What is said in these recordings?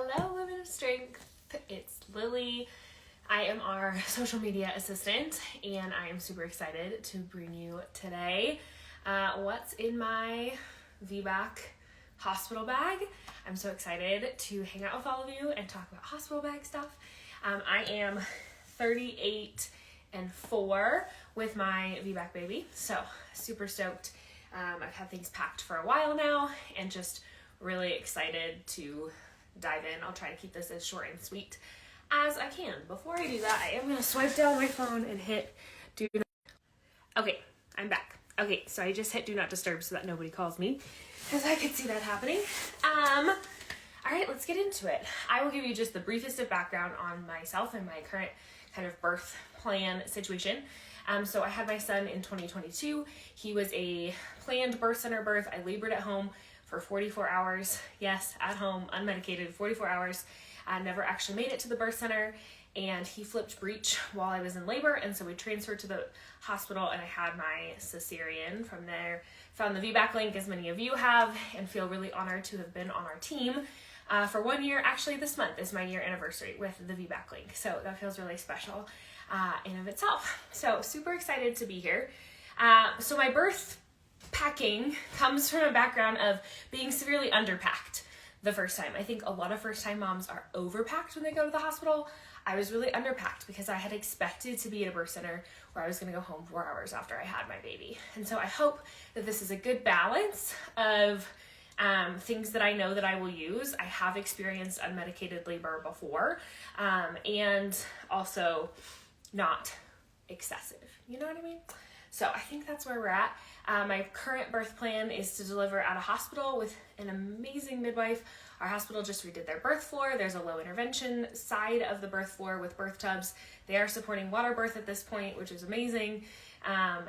Hello, Women of Strength. It's Lily. I am our social media assistant, and I am super excited to bring you today what's in my VBAC hospital bag. I'm so excited to hang out with all of you and talk about hospital bag stuff. I am 38 and 4 with my VBAC baby, so super stoked. I've had things packed for a while now and just really excited to dive in. I'll try to keep this as short and sweet as I can. Before I do that, I am going to swipe down my phone and hit do not. Okay, I'm back. Okay, so I just hit do not disturb so that nobody calls me, because I could see that happening. All right, let's get into it. I will give you just the briefest of background on myself and my current kind of birth plan situation. So I had my son in 2022. He was a planned birth center birth. I labored at home for 44 hours. Yes, at home, unmedicated, 44 hours. I never actually made it to the birth center, and he flipped breech while I was in labor, and so we transferred to the hospital, and I had my cesarean from there. Found the VBAC link, as many of you have, and feel really honored to have been on our team for 1 year. Actually, this month is my year anniversary with the VBAC link, so that feels really special in of itself. So super excited to be here. So my birth packing comes from a background of being severely underpacked the first time. I think a lot of first-time moms are overpacked when they go to the hospital. I was really underpacked because I had expected to be at a birth center where I was going to go home 4 hours after I had my baby. And so I hope that this is a good balance of things that I know that I will use. I have experienced unmedicated labor before, and also not excessive. You know what I mean? So I think that's where we're at. My current birth plan is to deliver at a hospital with an amazing midwife. Our hospital just redid their birth floor. There's a low intervention side of the birth floor with birth tubs. They are supporting water birth at this point, which is amazing.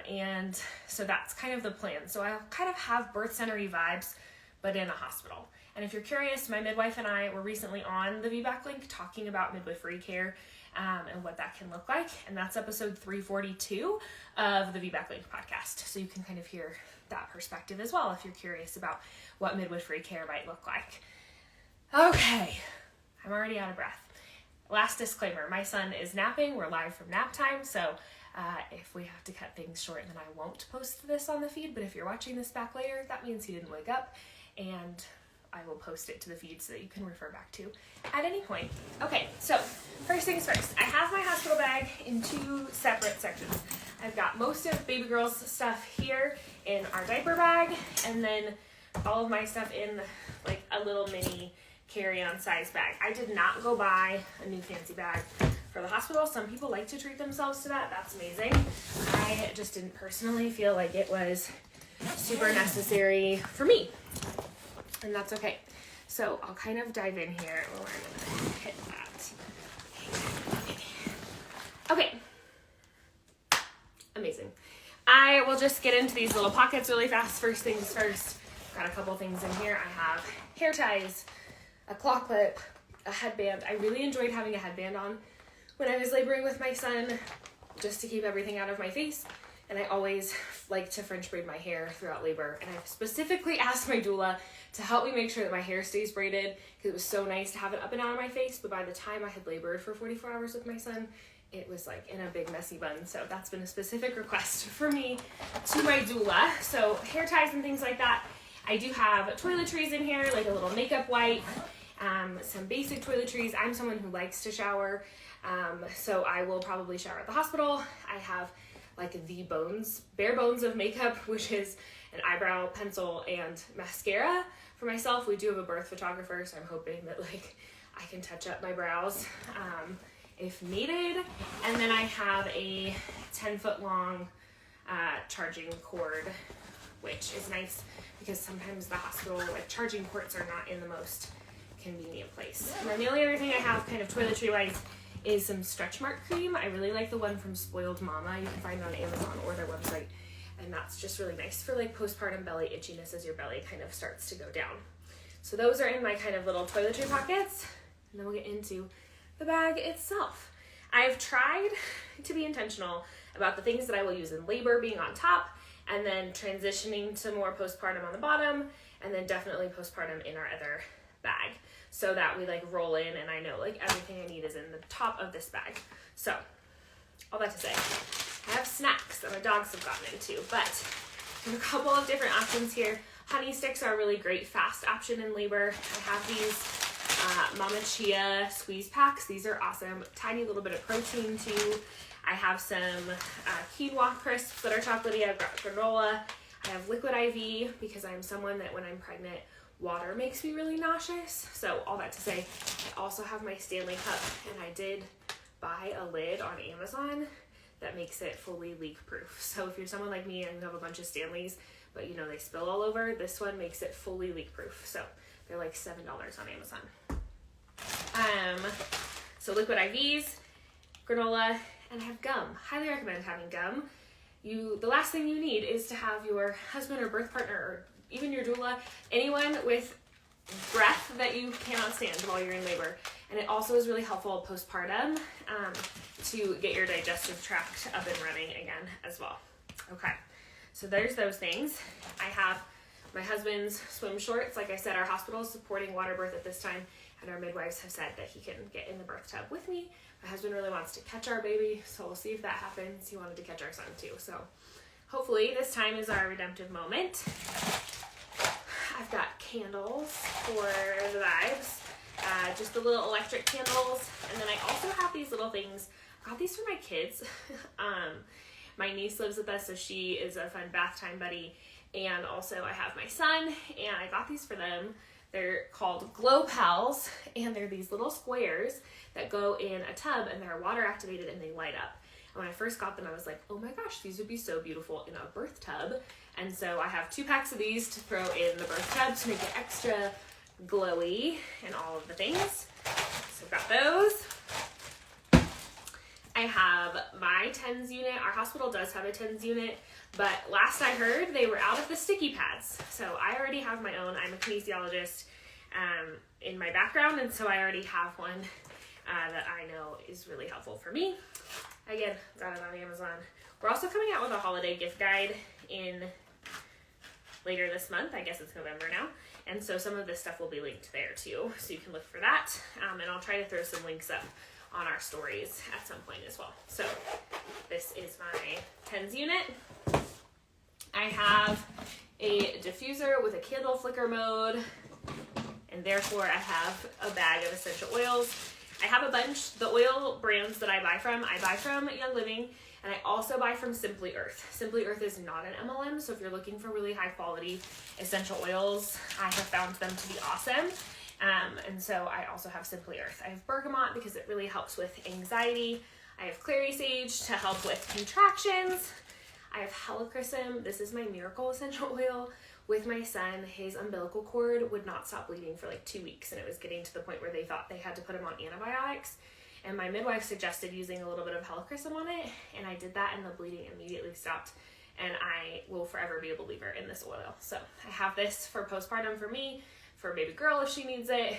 And so that's kind of the plan. So I kind of have birth center-y vibes, but in a hospital. And if you're curious, my midwife and I were recently on the VBAC link talking about midwifery care and what that can look like. And that's episode 342 of the VBAC link podcast. So you can kind of hear that perspective as well if you're curious about what midwifery care might look like. Okay, I'm already out of breath. Last disclaimer, my son is napping. We're live from nap time. So if we have to cut things short, then I won't post this on the feed. But if you're watching this back later, that means he didn't wake up, and I will post it to the feed so that you can refer back to at any point. Okay, so first things first. I have my hospital bag in 2 separate sections. I've got most of baby girl's stuff here in our diaper bag, and then all of my stuff in like a little mini carry-on size bag. I did not go buy a new fancy bag for the hospital. Some people like to treat themselves to that. That's amazing. I just didn't personally feel like it was super necessary for me. And that's okay. So I'll kind of dive in here. Oh, I'm gonna hit that. Okay. Amazing. I will just get into these little pockets really fast. First things first. Got a couple things in here. I have hair ties, a claw clip, a headband. I really enjoyed having a headband on when I was laboring with my son, just to keep everything out of my face. And I always like to French braid my hair throughout labor. And I've specifically asked my doula to help me make sure that my hair stays braided, because it was so nice to have it up and down on my face. But by the time I had labored for 44 hours with my son, it was like in a big messy bun. So that's been a specific request for me to my doula. So hair ties and things like that. I do have toiletries in here, like a little makeup wipe, some basic toiletries. I'm someone who likes to shower, so I will probably shower at the hospital. I have like the bare bones of makeup, which is an eyebrow pencil and mascara. For myself, we do have a birth photographer, so I'm hoping that like I can touch up my brows if needed. And then I have a 10-foot long charging cord, which is nice because sometimes the hospital like charging ports are not in the most convenient place. And then the only other thing I have kind of toiletry wise is some stretch mark cream. I really like the one from Spoiled Mama. You can find it on Amazon or their website. And that's just really nice for like postpartum belly itchiness as your belly kind of starts to go down. So those are in my kind of little toiletry pockets. And then we'll get into the bag itself. I've tried to be intentional about the things that I will use in labor being on top, and then transitioning to more postpartum on the bottom, and then definitely postpartum in our other bag. so that we like roll in and I know like everything I need is in the top of this bag. So all that to say, I have snacks that my dogs have gotten into, but there's a couple of different options here. Honey sticks are a really great fast option in labor. I have these Mama Chia squeeze packs. These are awesome. Tiny little bit of protein too. I have some quinoa crisps that are chocolatey. I've got granola. I have liquid IV because I'm someone that when I'm pregnant, water makes me really nauseous. So all that to say, I also have my Stanley cup, and I did buy a lid on Amazon that makes it fully leak proof. So if you're someone like me and you have a bunch of Stanleys, but you know they spill all over, this one makes it fully leak proof. So they're like $7 on Amazon. So liquid IVs, granola, and I have gum. Highly recommend having gum. The last thing you need is to have your husband or birth partner or even your doula, anyone with breath that you cannot stand while you're in labor. And it also is really helpful postpartum to get your digestive tract up and running again as well. Okay, so there's those things. I have my husband's swim shorts. Like I said, our hospital is supporting water birth at this time, and our midwives have said that he can get in the birth tub with me. My husband really wants to catch our baby, so we'll see if that happens. He wanted to catch our son too, so hopefully this time is our redemptive moment. I've got candles for the vibes, just the little electric candles, and then I also have these little things. I got these for my kids. My niece lives with us, so she is a fun bath time buddy, and also I have my son, and I got these for them. They're called Glow Pals, and they're these little squares that go in a tub, and they're water activated and they light up. And when I first got them, I was like, oh my gosh, these would be so beautiful in a birth tub. And so I have 2 packs of these to throw in the birth tub to make it extra glowy and all of the things. So I've got those. I have my TENS unit. Our hospital does have a TENS unit, but last I heard they were out of the sticky pads. So I already have my own. I'm a kinesiologist in my background, and so I already have one that I know is really helpful for me. Again, got it on Amazon. We're also coming out with a holiday gift guide later this month. I guess it's November now. And so some of this stuff will be linked there too, so you can look for that. And I'll try to throw some links up on our stories at some point as well. So this is my TENS unit. I have a diffuser with a candle flicker mode, and therefore I have a bag of essential oils. I have a bunch. The oil brands that I buy from Young Living, and I also buy from Simply Earth. Simply Earth is not an MLM, so if you're looking for really high quality essential oils, I have found them to be awesome. And so I also have Simply Earth. I have bergamot because it really helps with anxiety. I have clary sage to help with contractions. I have helichrysum. This is my miracle essential oil. With my son, his umbilical cord would not stop bleeding for like 2 weeks, and it was getting to the point where they thought they had to put him on antibiotics. And my midwife suggested using a little bit of helichrysum on it, and I did that, and the bleeding immediately stopped. And I will forever be a believer in this oil. So I have this for postpartum for me, for baby girl if she needs it.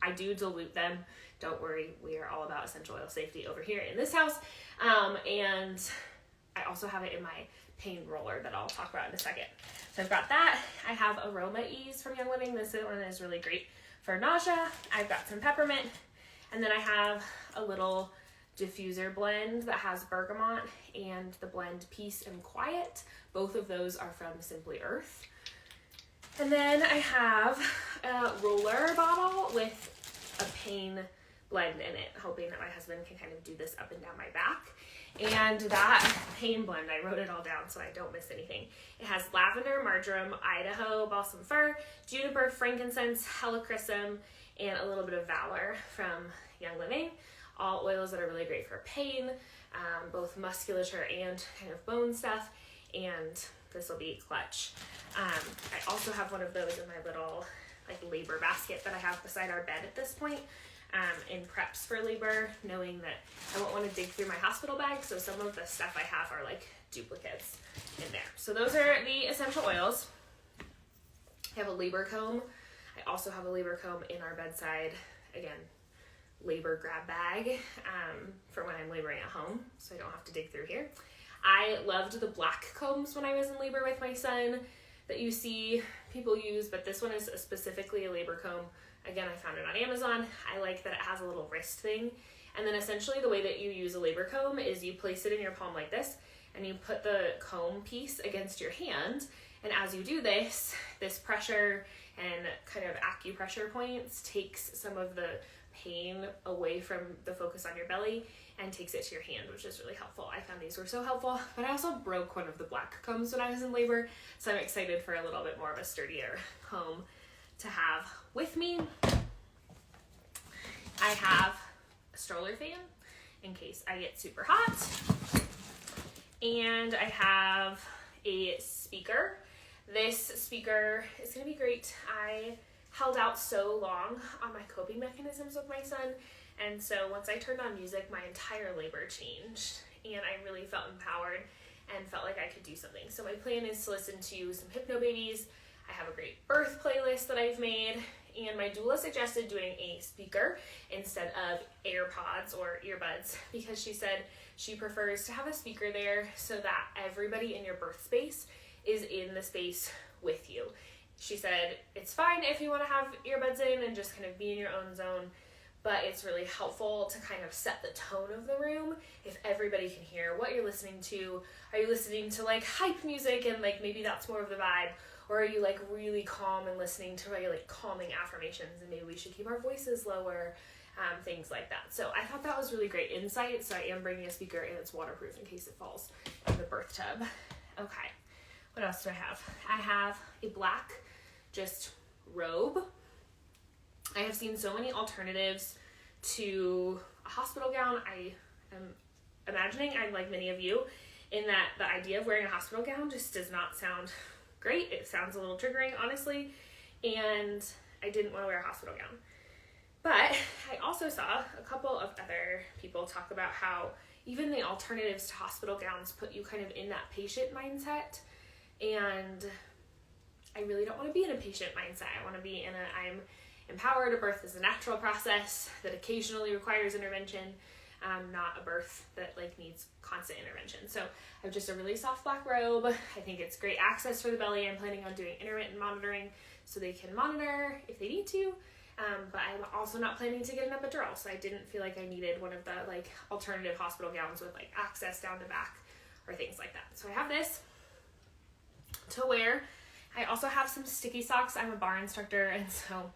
I do dilute them. Don't worry, we are all about essential oil safety over here in this house. And I also have it in my pain roller that I'll talk about in a second. So I've got that. I have Aroma Ease from Young Living. This one is really great for nausea. I've got some peppermint. And then I have a little diffuser blend that has bergamot and the blend Peace and Quiet. Both of those are from Simply Earth. And then I have a roller bottle with a pain blend in it, hoping that my husband can kind of do this up and down my back. And that pain blend, I wrote it all down so I don't miss anything. It has lavender, marjoram, Idaho, balsam fir, juniper, frankincense, helichrysum, and a little bit of valor from Young Living. All oils that are really great for pain, both musculature and kind of bone stuff, and this will be clutch. I also have one of those in my little like labor basket that I have beside our bed at this point, in preps for labor, knowing that I won't want to dig through my hospital bag, so some of the stuff I have are like duplicates in there. So those are the essential oils. I have a labor comb. I also have a labor comb in our bedside, again, labor grab bag for when I'm laboring at home, so I don't have to dig through here. I loved the black combs when I was in labor with my son that you see people use, but this one is specifically a labor comb. Again, I found it on Amazon. I like that it has a little wrist thing. And then essentially the way that you use a labor comb is you place it in your palm like this, and you put the comb piece against your hand. And as you do this, this pressure and kind of acupressure points takes some of the pain away from the focus on your belly and takes it to your hand, which is really helpful. I found these were so helpful, but I also broke one of the black combs when I was in labor, so I'm excited for a little bit more of a sturdier comb to have with me. I have a stroller fan in case I get super hot, and I have a speaker. This speaker is going to be great. I held out so long on my coping mechanisms with my son, and so once I turned on music, my entire labor changed, and I really felt empowered and felt like I could do something. So my plan is to listen to some Hypno Babies. I have a great birth playlist that I've made, and my doula suggested doing a speaker instead of AirPods or earbuds because she said she prefers to have a speaker there so that everybody in your birth space is in the space with you. She said it's fine if you want to have earbuds in and just kind of be in your own zone, but it's really helpful to kind of set the tone of the room if everybody can hear what you're listening to. Are you listening to like hype music and like maybe that's more of the vibe? Or are you like really calm and listening to like calming affirmations and maybe we should keep our voices lower, things like that. So I thought that was really great insight. So I am bringing a speaker and it's waterproof in case it falls in the birth tub. Okay, what else do I have? I have a black just robe. I have seen so many alternatives to a hospital gown. I am imagining I'm like many of you in that the idea of wearing a hospital gown just does not sound great. It sounds a little triggering, honestly, and I didn't want to wear a hospital gown. But I also saw a couple of other people talk about how even the alternatives to hospital gowns put you kind of in that patient mindset, and I really don't want to be in a patient mindset. I want to be in I'm empowered. A birth is a natural process that occasionally requires intervention, not a birth that like needs constant intervention. So I have just a really soft black robe. I think it's great access for the belly. I'm planning on doing intermittent monitoring so they can monitor if they need to. But I'm also not planning to get an epidural, so I didn't feel like I needed one of the like alternative hospital gowns with like access down to back or things like that. So I have this to wear. I also have some sticky socks. I'm a bar instructor, and so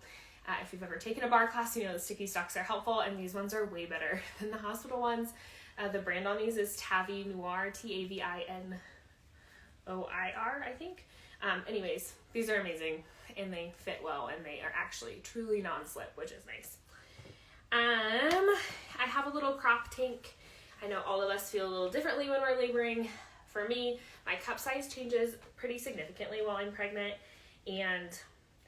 if you've ever taken a bar class, you know the sticky socks are helpful, and these ones are way better than the hospital ones. The brand on these is Tavi Noir, Tavinnoir, I think. Anyways, these are amazing, and they fit well, and they are actually truly non-slip, which is nice. I have a little crop tank. I know all of us feel a little differently when we're laboring. For me, my cup size changes pretty significantly while I'm pregnant, and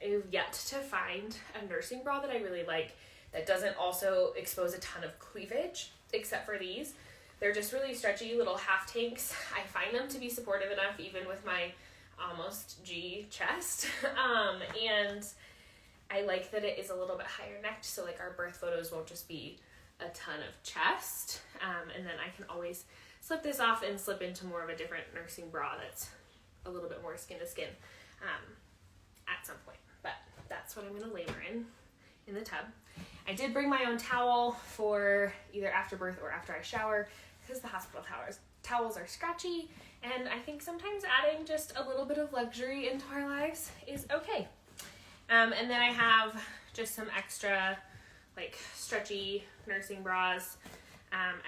I've yet to find a nursing bra that I really like that doesn't also expose a ton of cleavage, except for these. They're just really stretchy little half tanks. I find them to be supportive enough even with my almost G chest, and I like that it is a little bit higher necked, so like our birth photos won't just be a ton of chest, and then I can always slip this off and slip into more of a different nursing bra that's a little bit more skin to skin at some point. But that's what I'm going to labor in the tub. I did bring my own towel for either after birth or after I shower because the hospital towels are scratchy, and I think sometimes adding just a little bit of luxury into our lives is okay. And then I have just some extra like stretchy nursing bras,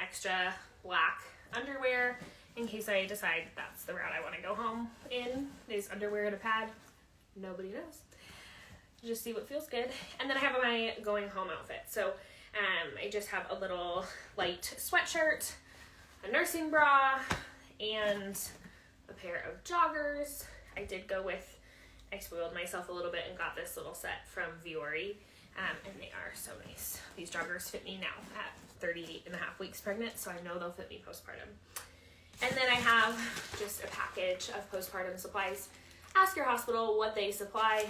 extra black underwear in case I decide that's the route I want to go home in, is underwear and a pad. Nobody knows. Just see what feels good. And then I have my going home outfit. So I just have a little light sweatshirt, a nursing bra, and a pair of joggers. I did go with, I spoiled myself a little bit and got this little set from Viore, and they are so nice. These joggers fit me now at 38 and a half weeks pregnant, so I know they'll fit me postpartum. And then I have just a package of postpartum supplies. Ask your hospital what they supply,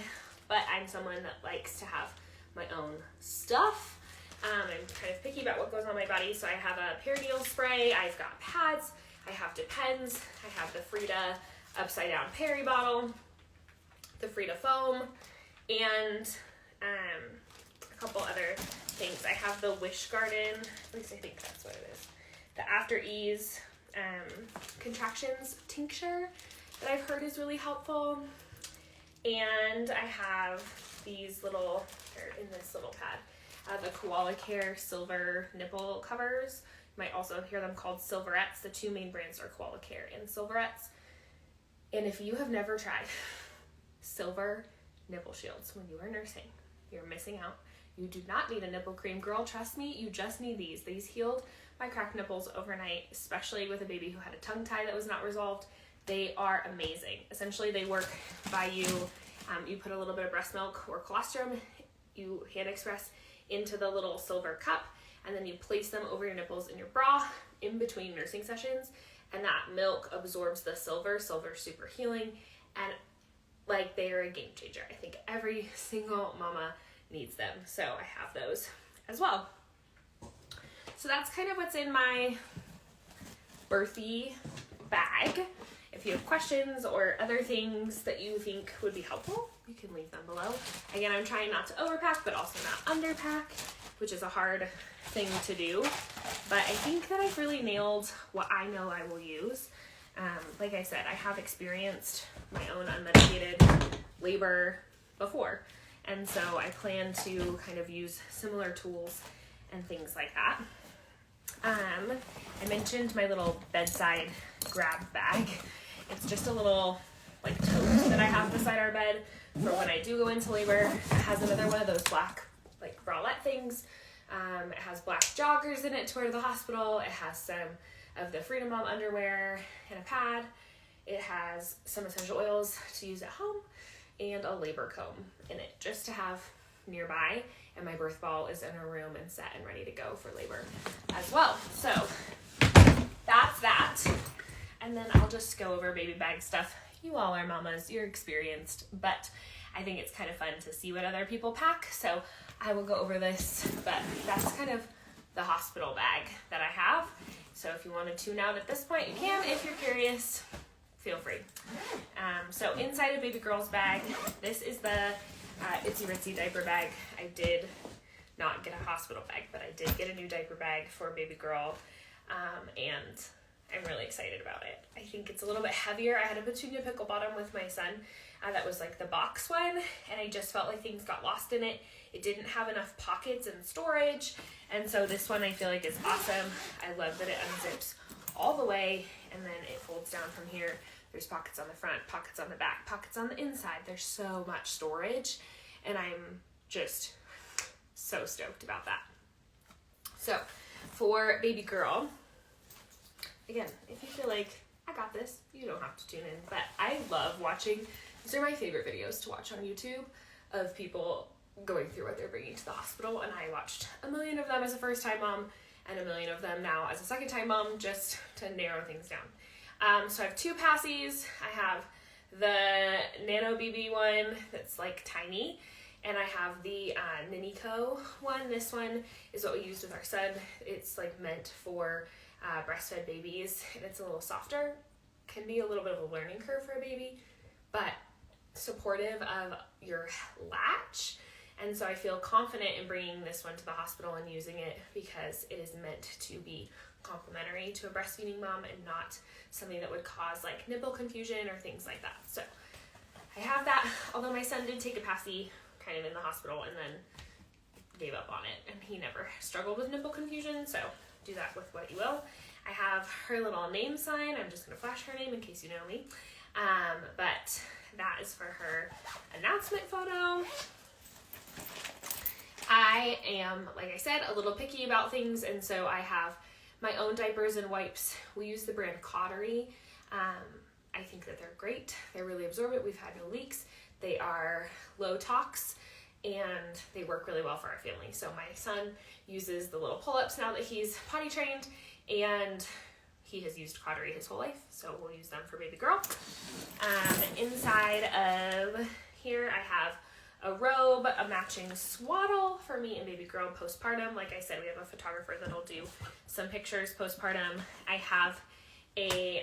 but I'm someone that likes to have my own stuff. I'm kind of picky about what goes on my body, so I have a perineal spray, I've got pads, I have Depends, I have the Frida upside down peri bottle, the Frida foam, and couple other things. I have the Wish Garden, at least I think that's what it is, the After Ease contractions tincture that I've heard is really helpful. And I have these little, they're in this little pad, the Koala Care silver nipple covers. You might also hear them called Silverettes. The two main brands are Koala Care and Silverettes. And if you have never tried silver nipple shields when you are nursing, you're missing out. You do not need a nipple cream, girl. Trust me, you just need these. These healed my cracked nipples overnight, especially with a baby who had a tongue tie that was not resolved. They are amazing. Essentially, they work by you. You put a little bit of breast milk or colostrum, you hand express into the little silver cup, and then you place them over your nipples in your bra in between nursing sessions, and that milk absorbs the silver. Silver's super healing, and like, they are a game changer. I think every single mama needs them, so I have those as well. So that's kind of what's in my birthy bag. If you have questions or other things that you think would be helpful, you can leave them below. Again, I'm trying not to overpack, but also not underpack, which is a hard thing to do. But I think that I've really nailed what I know I will use. Like I said, I have experienced my own unmedicated labor before. And so I plan to kind of use similar tools and things like that. I mentioned my little bedside grab bag. It's just a little like tote that I have beside our bed for when I do go into labor. It has another one of those black like bralette things. It has black joggers in it to wear to the hospital. It has some of the Freedom Mom underwear and a pad. It has some essential oils to use at home and a labor comb in it just to have nearby. And my birth ball is in her room and set and ready to go for labor as well. So that's that. And then I'll just go over baby bag stuff. You all are mamas, you're experienced, but I think it's kind of fun to see what other people pack. So I will go over this, but that's kind of the hospital bag that I have. So if you want to tune out at this point, you can. If you're curious, feel free. So inside a baby girl's bag, this is the Itsy Bitsy diaper bag. I did not get a hospital bag, but I did get a new diaper bag for a baby girl, and I'm really excited about it. I think it's a little bit heavier. I had a Petunia Pickle Bottom with my son. That was like the box one, and I just felt like things got lost in it. It didn't have enough pockets and storage, and so this one I feel like is awesome. I love that it unzips all the way, and then it folds down from here. There's pockets on the front, pockets on the back, pockets on the inside. There's so much storage, and I'm just so stoked about that. So for baby girl, again, if you feel like I got this, you don't have to tune in, but I love watching. These are my favorite videos to watch on YouTube of people going through what they're bringing to the hospital, and I watched a million of them as a first-time mom and a million of them now as a second-time mom, just to narrow things down. So I have two passies. I have the Nano BB one that's like tiny, and I have the Ninico one. This one is what we used with our son. It's like meant for breastfed babies, and it's a little softer. Can be a little bit of a learning curve for a baby, but supportive of your latch. And so I feel confident in bringing this one to the hospital and using it because it is meant to be complementary to a breastfeeding mom and not something that would cause like nipple confusion or things like that. So I have that, although my son did take a passy kind of in the hospital and then gave up on it, and he never struggled with nipple confusion, so do that with what you will. I have her little name sign. I'm just going to flash her name in case you know me. But that is for her announcement photo. I am, like I said, a little picky about things, and so I have my own diapers and wipes. We use the brand Toiletry. I think that they're great. They're really absorbent. We've had no leaks. They are low tox, and they work really well for our family. So my son uses the little pull-ups now that he's potty trained, and he has used Toiletry his whole life, so we'll use them for baby girl. Inside of here, I have a robe, a matching swaddle for me and baby girl postpartum. Like I said, we have a photographer that'll do some pictures postpartum. I have a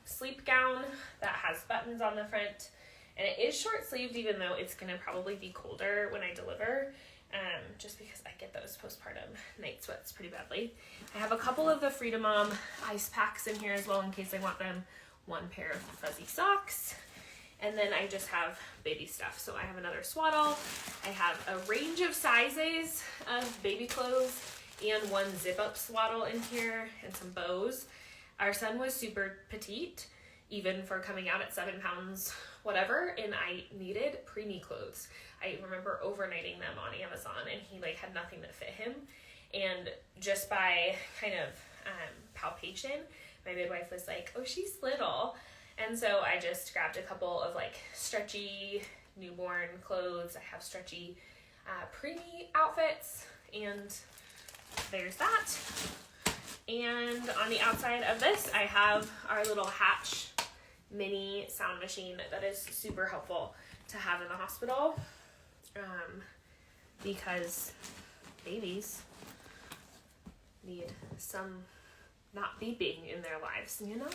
sleep gown that has buttons on the front, and it is short sleeved, even though it's gonna probably be colder when I deliver. just because I get those postpartum night sweats pretty badly. I have a couple of the Freedom Mom ice packs in here as well in case I want them. One pair of fuzzy socks. And then I just have baby stuff. So I have another swaddle. I have a range of sizes of baby clothes and one zip-up swaddle in here and some bows. Our son was super petite, even for coming out at 7 pounds, whatever, and I needed preemie clothes. I remember overnighting them on Amazon, and he like had nothing that fit him. And just by kind of palpation, my midwife was like, oh, she's little. And so I just grabbed a couple of like stretchy newborn clothes. I have stretchy preemie outfits, and there's that. And on the outside of this, I have our little Hatch mini sound machine that is super helpful to have in the hospital, because babies need some not beeping in their lives, you know?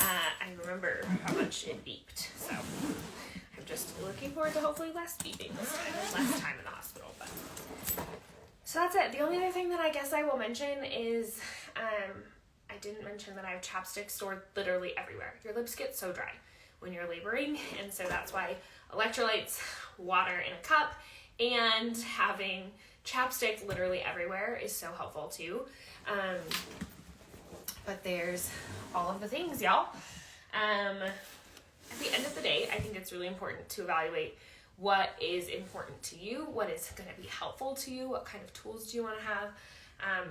I remember how much it beeped, so I'm just looking forward to hopefully less beeping this time and less time in the hospital. But so that's it. The only other thing that I guess I will mention is I didn't mention that I have chapstick stored literally everywhere. Your lips get so dry when you're laboring, and so that's why electrolytes, water in a cup, and having chapstick literally everywhere is so helpful too. But there's all of the things, y'all. At the end of the day, I think it's really important to evaluate what is important to you, what is going to be helpful to you, what kind of tools do you want to have.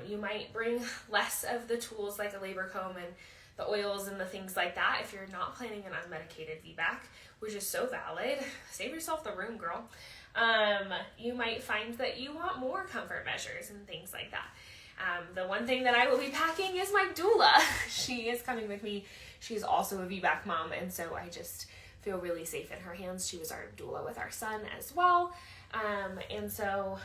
You might bring less of the tools like a labor comb and the oils and the things like that if you're not planning an unmedicated VBAC, which is so valid. Save yourself the room, girl. You might find that you want more comfort measures and things like that. The one thing that I will be packing is my doula. She is coming with me. She's also a VBAC mom, and so I just feel really safe in her hands. She was our doula with our son as well. And so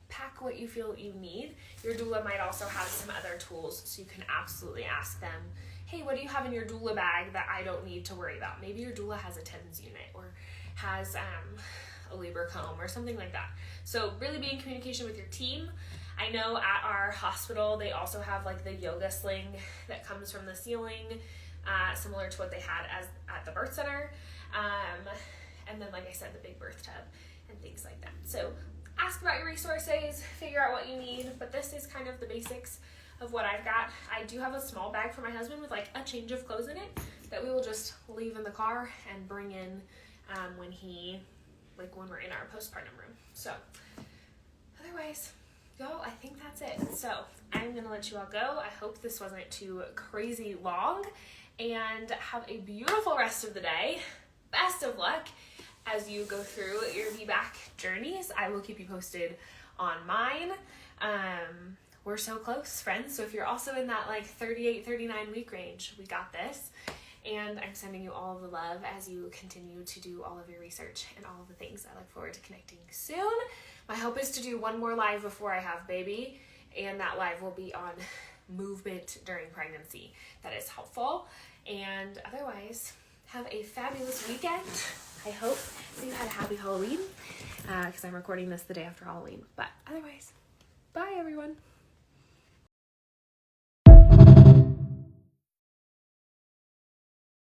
pack what you feel you need. Your doula might also have some other tools, so you can absolutely ask them, hey, what do you have in your doula bag that I don't need to worry about? Maybe your doula has a TENS unit or has a labor comb or something like that. So really be in communication with your team. I know at our hospital, they also have like the yoga sling that comes from the ceiling, similar to what they had at the birth center. And then, like I said, the big birth tub and things like that. So ask about your resources, figure out what you need, but this is kind of the basics of what I've got. I do have a small bag for my husband with like a change of clothes in it that we will just leave in the car and bring in when we're in our postpartum room. So otherwise, y'all, I think that's it. So I'm going to let you all go. I hope this wasn't too crazy long, and have a beautiful rest of the day. Best of luck as you go through your VBAC journeys. I will keep you posted on mine. We're so close, friends. So if you're also in that like 38, 39 week range, we got this. And I'm sending you all of the love as you continue to do all of your research and all of the things. I look forward to connecting soon. My hope is to do one more live before I have baby, and that live will be on movement during pregnancy. That is helpful. And otherwise, have a fabulous weekend. I hope that you had a happy Halloween, because I'm recording this the day after Halloween. But otherwise, bye everyone.